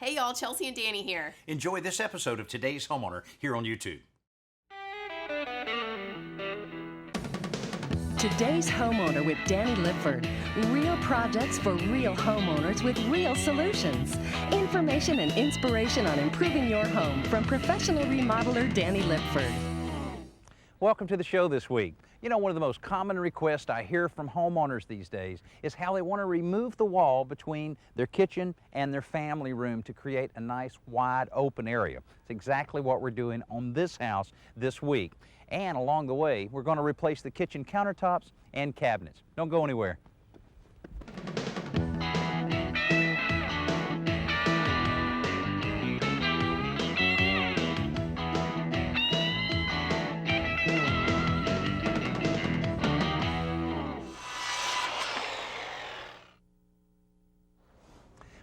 Hey y'all, Chelsea and Danny here. Enjoy this episode of Today's Homeowner here on YouTube. Today's Homeowner with Danny Lipford. Real projects for real homeowners with real solutions. Information and inspiration on improving your home from professional remodeler Danny Lipford. Welcome to the show this week. You know, one of the most common requests I hear from homeowners these days is how they want to remove the wall between their kitchen and their family room to create a nice wide open area. It's exactly what we're doing on this house this week. And along the way, we're going to replace the kitchen countertops and cabinets. Don't go anywhere.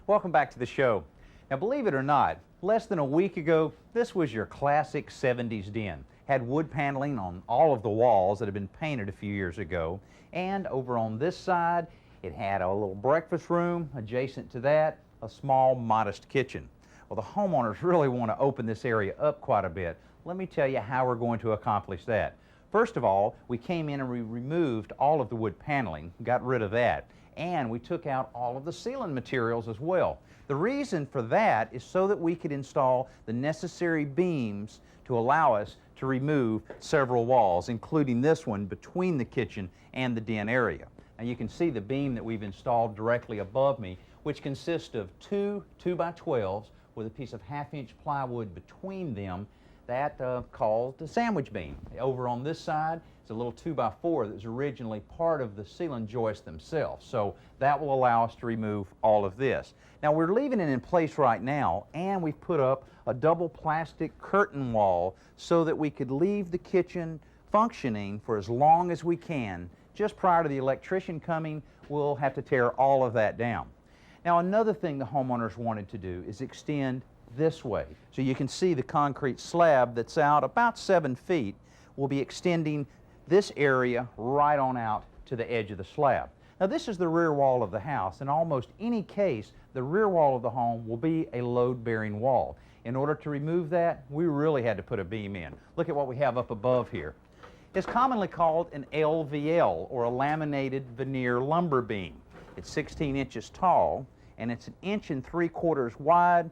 Welcome back to the show. Now, believe it or not, less than a week ago, this was your classic 70s den. Had wood paneling on all of the walls that had been painted a few years ago. And over on this side, it had a little breakfast room. Adjacent to that, a small, modest kitchen. Well, the homeowners really want to open this area up quite a bit. Let me tell you how we're going to accomplish that. First of all, we came in and we removed all of the wood paneling, got rid of that. And we took out all of the ceiling materials as well. The reason for that is so that we could install the necessary beams to allow us to remove several walls, including this one between the kitchen and the den area. Now you can see the beam that we've installed directly above me, which consists of two 2x12s with a piece of 1/2-inch plywood between them. That called the sandwich beam. Over on this side, it's a little 2x4 that was originally part of the ceiling joist themselves. So that will allow us to remove all of this. Now we're leaving it in place right now, and we've put up a double plastic curtain wall so that we could leave the kitchen functioning for as long as we can. Just prior to the electrician coming, we'll have to tear all of that down. Now another thing the homeowners wanted to do is extend this way. So you can see the concrete slab that's out about 7 feet will be extending this area right on out to the edge of the slab. Now this is the rear wall of the house. In almost any case, the rear wall of the home will be a load-bearing wall. In order to remove that, we really had to put a beam in. Look at what we have up above here. It's commonly called an LVL, or a laminated veneer lumber beam. It's 16 inches tall, and it's 1.75 inches wide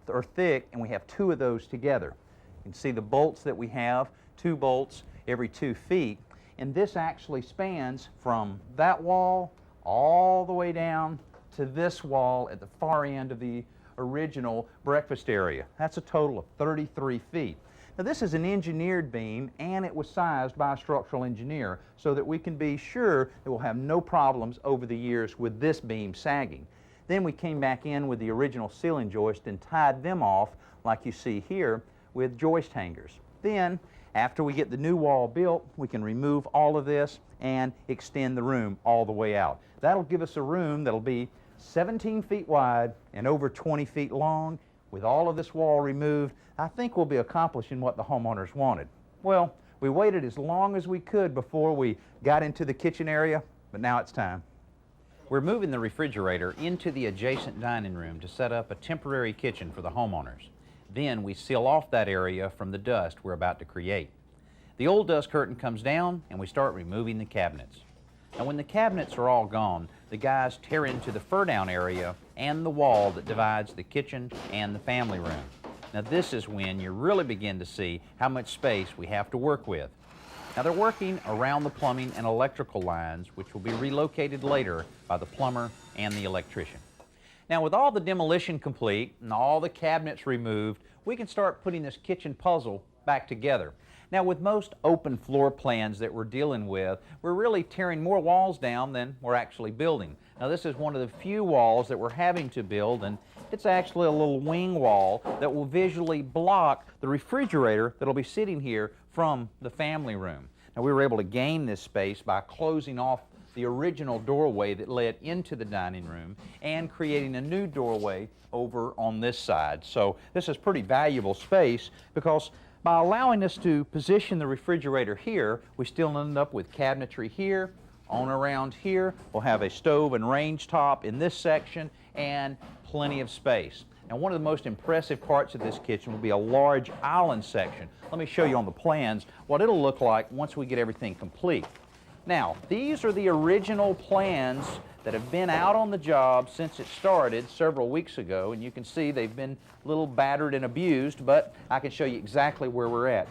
or thick, and we have 2 of those together. You can see the bolts that we have, 2 bolts every 2 feet, and this actually spans from that wall all the way down to this wall at the far end of the original breakfast area. That's a total of 33 feet. Now this is an engineered beam, and it was sized by a structural engineer so that we can be sure that we'll have no problems over the years with this beam sagging. Then we came back in with the original ceiling joist and tied them off, like you see here, with joist hangers. Then, after we get the new wall built, we can remove all of this and extend the room all the way out. That'll give us a room that'll be 17 feet wide and over 20 feet long. With all of this wall removed, I think we'll be accomplishing what the homeowners wanted. Well, we waited as long as we could before we got into the kitchen area, but now it's time. We're moving the refrigerator into the adjacent dining room to set up a temporary kitchen for the homeowners. Then we seal off that area from the dust we're about to create. The old dust curtain comes down and we start removing the cabinets. Now when the cabinets are all gone, the guys tear into the fur-down area and the wall that divides the kitchen and the family room. Now this is when you really begin to see how much space we have to work with. Now they're working around the plumbing and electrical lines, which will be relocated later by the plumber and the electrician. Now with all the demolition complete and all the cabinets removed, we can start putting this kitchen puzzle back together. Now with most open floor plans that we're dealing with, we're really tearing more walls down than we're actually building. Now this is one of the few walls that we're having to build, and it's actually a little wing wall that will visually block the refrigerator that'll be sitting here from the family room. Now we were able to gain this space by closing off the original doorway that led into the dining room and creating a new doorway over on this side. So this is pretty valuable space because by allowing us to position the refrigerator here, we still end up with cabinetry here, on around here. We'll have a stove and range top in this section and plenty of space. Now, one of the most impressive parts of this kitchen will be a large island section. Let me show you on the plans what it'll look like once we get everything complete. Now, these are the original plans that have been out on the job since it started several weeks ago, and you can see they've been a little battered and abused, but I can show you exactly where we're at.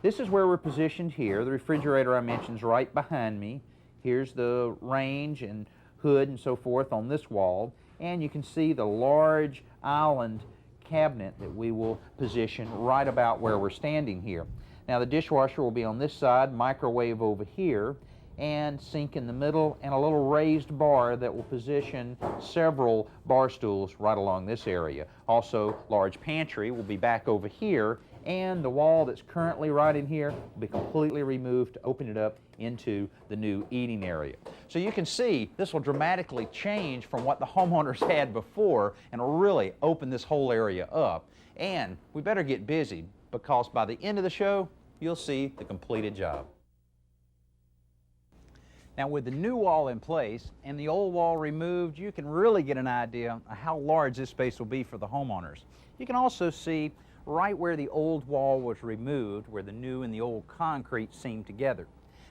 This is where we're positioned here. The refrigerator I mentioned is right behind me. Here's the range and hood and so forth on this wall, and you can see the large island cabinet that we will position right about where we're standing here. Now, the dishwasher will be on this side, microwave over here, and sink in the middle, and a little raised bar that will position several bar stools right along this area. Also, large pantry will be back over here, and the wall that's currently right in here will be completely removed to open it up into the new eating area. So you can see this will dramatically change from what the homeowners had before and will really open this whole area up. And we better get busy, because by the end of the show, you'll see the completed job. Now, with the new wall in place and the old wall removed, you can really get an idea of how large this space will be for the homeowners. You can also see right where the old wall was removed, where the new and the old concrete seam together.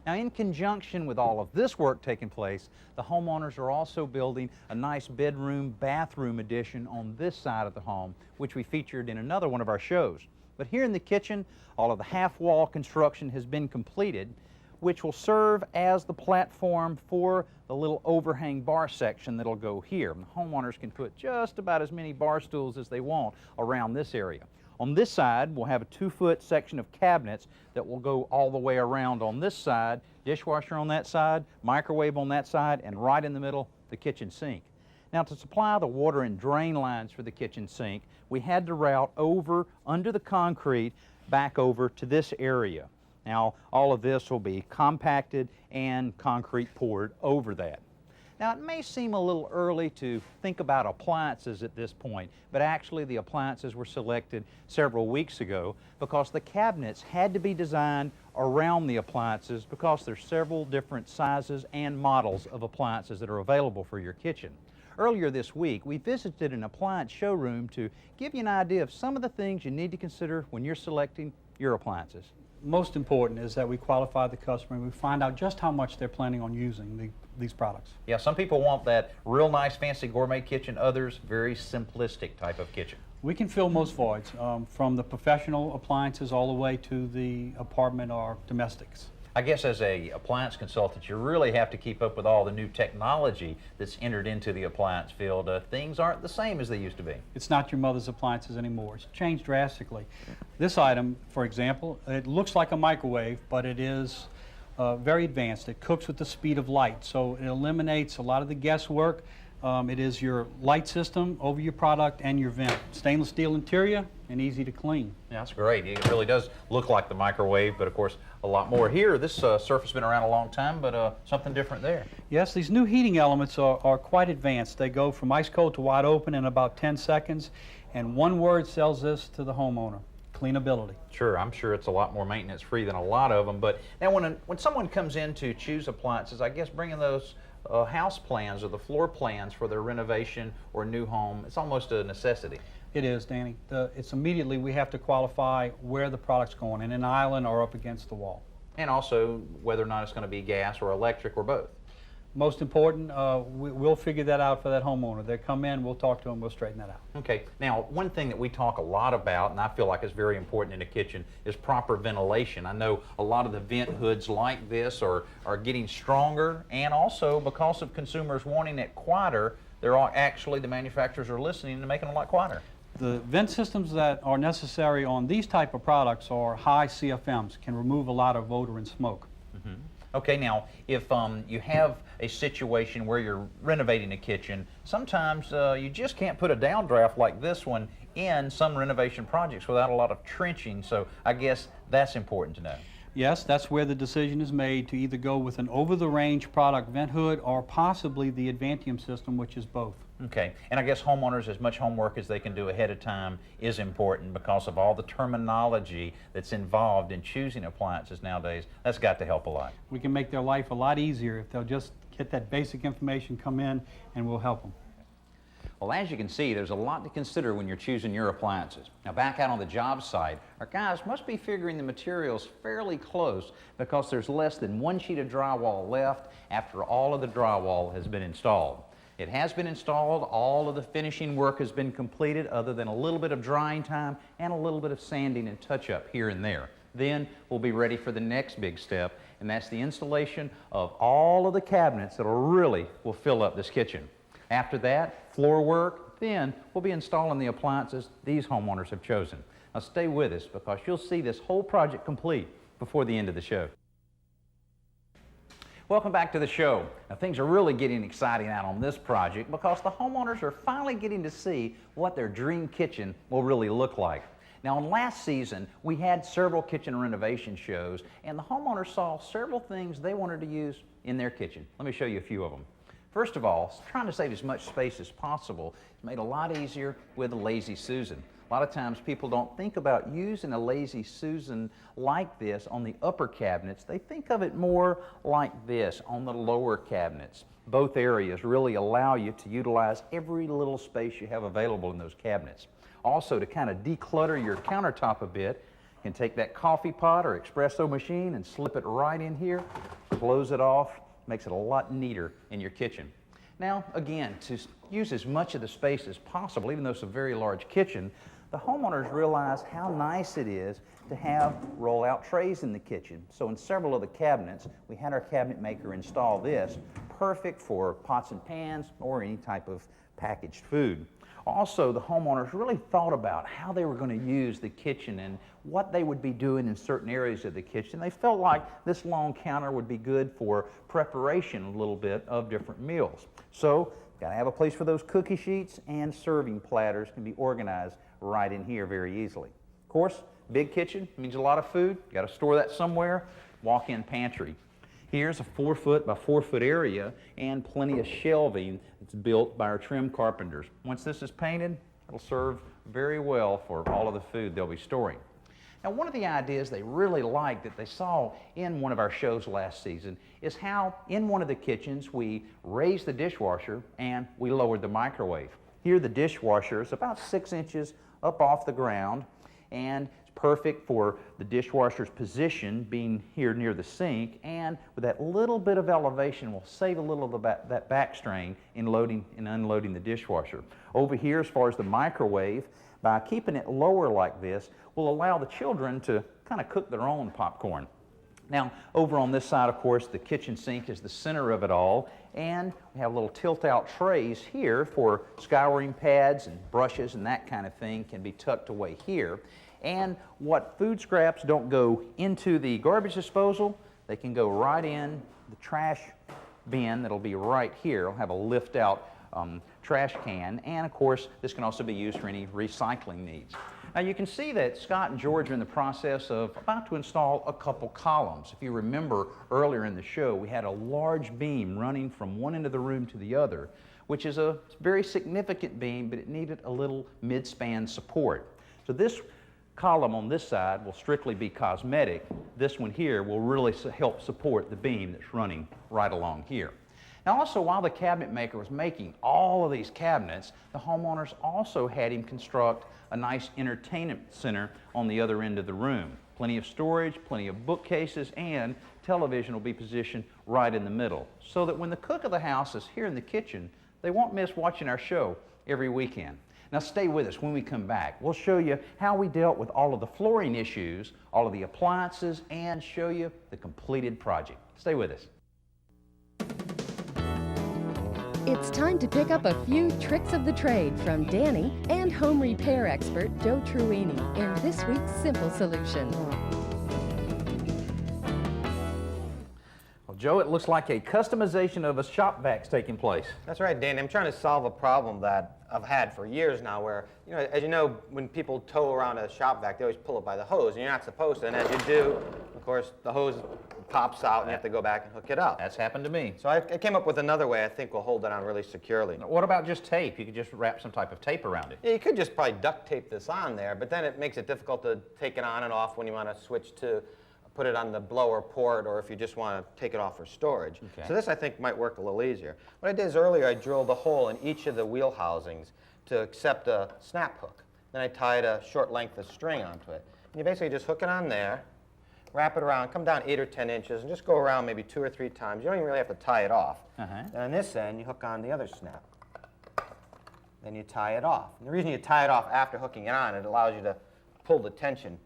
Now, in conjunction with all of this work taking place, the homeowners are also building a nice bedroom, bathroom addition on this side of the home, which we featured in another one of our shows. But here in the kitchen, all of the half-wall construction has been completed, which will serve as the platform for the little overhang bar section that'll go here. The homeowners can put just about as many bar stools as they want around this area. On this side, we'll have a 2-foot section of cabinets that will go all the way around on this side, dishwasher on that side, microwave on that side, and right in the middle, the kitchen sink. Now, to supply the water and drain lines for the kitchen sink, we had to route over under the concrete back over to this area. Now, all of this will be compacted and concrete poured over that. Now, it may seem a little early to think about appliances at this point, but actually the appliances were selected several weeks ago because the cabinets had to be designed around the appliances, because there's several different sizes and models of appliances that are available for your kitchen. Earlier this week, we visited an appliance showroom to give you an idea of some of the things you need to consider when you're selecting your appliances. Most important is that we qualify the customer and we find out just how much they're planning on using these products. Yeah, some people want that real nice fancy gourmet kitchen, others very simplistic type of kitchen. We can fill most voids, from the professional appliances all the way to the apartment or domestics. I guess as a appliance consultant, you really have to keep up with all the new technology that's entered into the appliance field. Things aren't the same as they used to be. It's not your mother's appliances anymore. It's changed drastically. This item, for example, it looks like a microwave, but it is very advanced. It cooks with the speed of light, so it eliminates a lot of the guesswork. It is your light system over your product and your vent. Stainless steel interior and easy to clean. Yeah, that's great. It really does look like the microwave, but of course a lot more here. This surface has been around a long time, but something different there. Yes, these new heating elements are quite advanced. They go from ice cold to wide open in about 10 seconds, and one word sells this to the homeowner: cleanability. Sure, I'm sure it's a lot more maintenance free than a lot of them, but now when someone comes in to choose appliances, I guess bringing those house plans or the floor plans for their renovation or new home, it's almost a necessity. It is, Danny. It's immediately we have to qualify where the product's going, in an island or up against the wall. And also whether or not it's going to be gas or electric or both. Most important, we'll figure that out for that homeowner. They come in, we'll talk to them, we'll straighten that out. Okay, now one thing that we talk a lot about, and I feel like is very important in a kitchen, is proper ventilation. I know a lot of the vent hoods like this are getting stronger, and also because of consumers wanting it quieter, the manufacturers are listening and making it a lot quieter. The vent systems that are necessary on these type of products are high CFMs, can remove a lot of odor and smoke. Mm-hmm. Okay, now if you have a situation where you're renovating a kitchen, sometimes you just can't put a downdraft like this one in some renovation projects without a lot of trenching, so I guess that's important to know. Yes, that's where the decision is made to either go with an over-the-range product vent hood or possibly the Advantium system, which is both. Okay, and I guess homeowners, as much homework as they can do ahead of time is important because of all the terminology that's involved in choosing appliances nowadays. That's got to help a lot. We can make their life a lot easier if they'll just get that basic information, come in, and we'll help them. Well, as you can see, there's a lot to consider when you're choosing your appliances. Now, back out on the job site, our guys must be figuring the materials fairly close because there's less than 1 sheet of drywall left after all of the drywall has been installed. It has been installed, all of the finishing work has been completed other than a little bit of drying time and a little bit of sanding and touch-up here and there. Then we'll be ready for the next big step, and that's the installation of all of the cabinets that will fill up this kitchen. After that, floor work, then we'll be installing the appliances these homeowners have chosen. Now stay with us because you'll see this whole project complete before the end of the show. Welcome back to the show. Now things are really getting exciting out on this project because the homeowners are finally getting to see what their dream kitchen will really look like. Now, in last season, we had several kitchen renovation shows, and the homeowners saw several things they wanted to use in their kitchen. Let me show you a few of them. First of all, trying to save as much space as possible is made a lot easier with a Lazy Susan. A lot of times people don't think about using a Lazy Susan like this on the upper cabinets. They think of it more like this on the lower cabinets. Both areas really allow you to utilize every little space you have available in those cabinets. Also, to kind of declutter your countertop a bit, you can take that coffee pot or espresso machine and slip it right in here, close it off, makes it a lot neater in your kitchen. Now, again, to use as much of the space as possible, even though it's a very large kitchen, the homeowners realize how nice it is to have roll-out trays in the kitchen. So in several of the cabinets, we had our cabinet maker install this, perfect for pots and pans or any type of packaged food. Also, the homeowners really thought about how they were going to use the kitchen and what they would be doing in certain areas of the kitchen. They felt like this long counter would be good for preparation a little bit of different meals. So, got to have a place for those cookie sheets, and serving platters can be organized right in here very easily. Of course, big kitchen means a lot of food. Got to store that somewhere. Walk-in pantry. Here's a 4-foot by 4-foot area and plenty of shelving that's built by our trim carpenters. Once this is painted, it'll serve very well for all of the food they'll be storing. Now, one of the ideas they really liked that they saw in one of our shows last season is how in one of the kitchens we raised the dishwasher and we lowered the microwave. Here the dishwasher is about 6 inches up off the ground, and it's perfect for the dishwasher's position being here near the sink, and with that little bit of elevation will save a little of that back strain in loading and unloading the dishwasher. Over here, as far as the microwave, by keeping it lower like this, will allow the children to kind of cook their own popcorn. Now, over on this side, of course, the kitchen sink is the center of it all, and we have little tilt-out trays here for scouring pads and brushes and that kind of thing can be tucked away here. And what food scraps don't go into the garbage disposal, they can go right in the trash bin that'll be right here. It'll have a lift-out trash can, and of course, this can also be used for any recycling needs. Now you can see that Scott and George are in the process of about to install a couple columns. If you remember earlier in the show, we had a large beam running from one end of the room to the other, which is a very significant beam, but it needed a little mid-span support. So this column on this side will strictly be cosmetic. This one here will really help support the beam that's running right along here. Now also, while the cabinet maker was making all of these cabinets, the homeowners also had him construct a nice entertainment center on the other end of the room. Plenty of storage, plenty of bookcases, and television will be positioned right in the middle, so that when the cook of the house is here in the kitchen, they won't miss watching our show every weekend. Now stay with us. When we come back, we'll show you how we dealt with all of the flooring issues, all of the appliances, and show you the completed project. Stay with us. It's time to pick up a few tricks of the trade from Danny and home repair expert Joe Truini in this week's Simple Solution. Well, Joe, it looks like a customization of a shop vac is taking place. That's right, Danny. I'm trying to solve a problem that I've had for years now where, as you know, when people tow around a shop vac, they always pull it by the hose, and you're not supposed to. And as you do, of course, the hose pops out and you have to go back and hook it up. That's happened to me. So I came up with another way I think will hold it on really securely. What about just tape? You could just wrap some type of tape around it. Yeah, you could just probably duct tape this on there, but then it makes it difficult to take it on and off when you want to switch to put it on the blower port, or if you just want to take it off for storage. Okay. So this, I think, might work a little easier. What I did is earlier I drilled a hole in each of the wheel housings to accept a snap hook. Then I tied a short length of string onto it. And you basically just hook it on there, wrap it around, come down 8 or 10 inches, and just go around maybe 2 or 3 times. You don't even really have to tie it off. And on this end, you hook on the other snap. Then you tie it off. And the reason you tie it off after hooking it on, it allows you to pull the tension,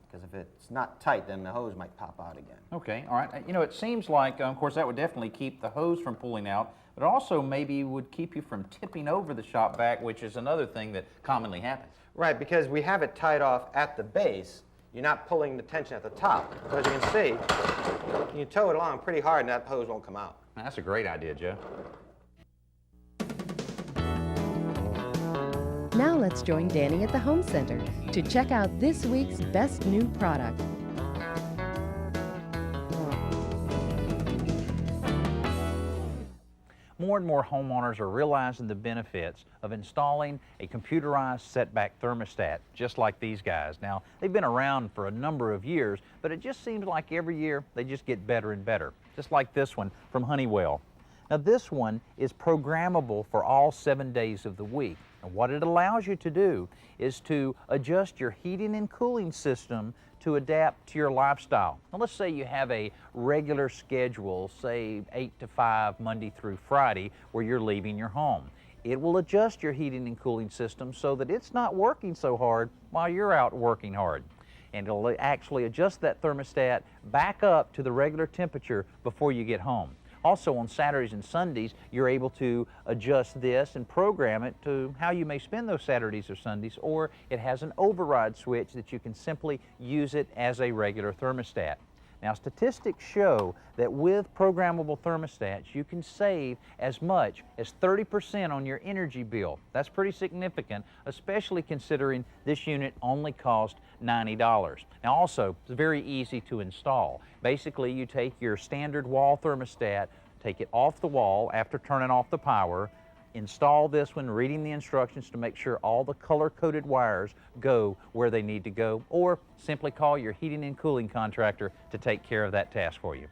because if it's not tight, then the hose might pop out again. Okay, all right. You know, it seems like, of course, that would definitely keep the hose from pulling out, but also maybe would keep you from tipping over the shop vac, which is another thing that commonly happens. Right, because we have it tied off at the base. You're not pulling the tension at the top. So as you can see, you tow it along pretty hard and that hose won't come out. That's a great idea, Joe. Now let's join Danny at the Home Center to check out this week's best new product. More and more homeowners are realizing the benefits of installing a computerized setback thermostat, just like these guys. Now, they've been around for a number of years, but it just seems like every year they just get better and better, just like this one from Honeywell. Now, this one is programmable for all 7 days of the week. And what it allows you to do is to adjust your heating and cooling system to adapt to your lifestyle. Now, let's say you have a regular schedule, say 8 to 5, Monday through Friday, where you're leaving your home. It will adjust your heating and cooling system so that it's not working so hard while you're out working hard. And it'll actually adjust that thermostat back up to the regular temperature before you get home. Also, on Saturdays and Sundays, you're able to adjust this and program it to how you may spend those Saturdays or Sundays, or it has an override switch that you can simply use it as a regular thermostat. Now, statistics show that with programmable thermostats, you can save as much as 30% on your energy bill. That's pretty significant, especially considering this unit only cost $90. Now, also, it's very easy to install. Basically, you take your standard wall thermostat, take it off the wall after turning off the power, install this one, reading the instructions to make sure all the color-coded wires go where they need to go, or simply call your heating and cooling contractor to take care of that task for you.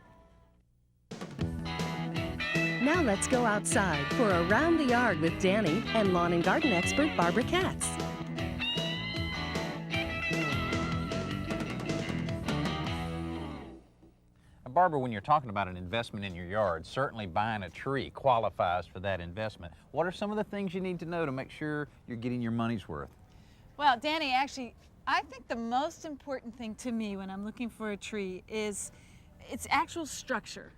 Now let's go outside for Around the Yard with Danny and lawn and garden expert Barbara Katz. Barbara, when you're talking about an investment in your yard, certainly buying a tree qualifies for that investment. What are some of the things you need to know to make sure you're getting your money's worth? Well, Danny, actually, I think the most important thing to me when I'm looking for a tree is its actual structure.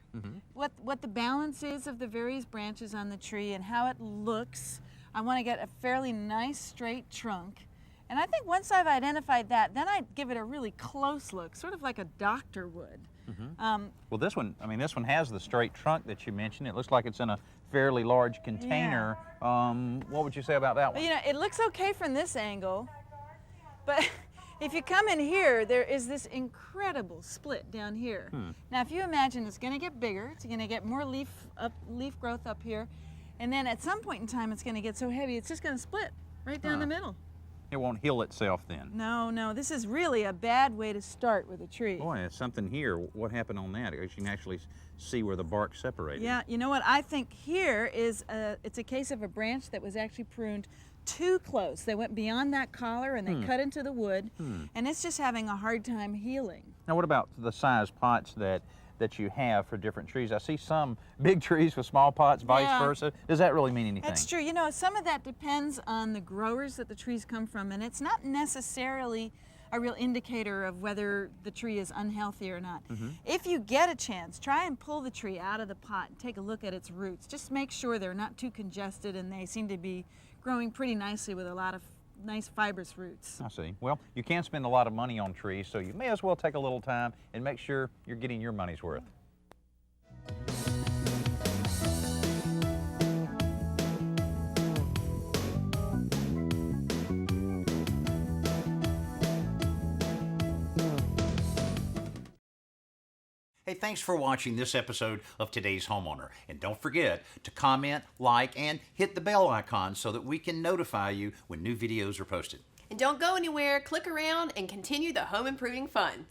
What the balance is of the various branches on the tree and how it looks. I want to get a fairly nice straight trunk. And I think once I've identified that, then I give it a really close look, sort of like a doctor would. Well, this one has the straight trunk that you mentioned. It looks like it's in a fairly large container. What would you say about that one? You know, it looks okay from this angle, but if you come in here, there is this incredible split down here. Now, if you imagine it's going to get bigger, it's going to get more leaf growth up here, and then at some point in time, it's going to get so heavy, it's just going to split right down the middle. It won't heal itself then. No, this is really a bad way to start with a tree. Boy, it's something here. What happened on that? Because you can actually see where the bark separated. Yeah, you know what? I think here is it's a case of a branch that was actually pruned too close. They went beyond that collar and they cut into the wood, and it's just having a hard time healing. Now, what about the size pots that you have for different trees? I see some big trees with small pots, vice versa. Does that really mean anything? That's true. You know, some of that depends on the growers that the trees come from, and it's not necessarily a real indicator of whether the tree is unhealthy or not. If you get a chance, try and pull the tree out of the pot and take a look at its roots. Just make sure they're not too congested and they seem to be growing pretty nicely with a lot of nice fibrous roots. I see. Well, you can spend a lot of money on trees, so you may as well take a little time and make sure you're getting your money's worth. Hey, thanks for watching this episode of Today's Homeowner. And don't forget to comment, like, and hit the bell icon so that we can notify you when new videos are posted. And don't go anywhere, click around and continue the home improving fun.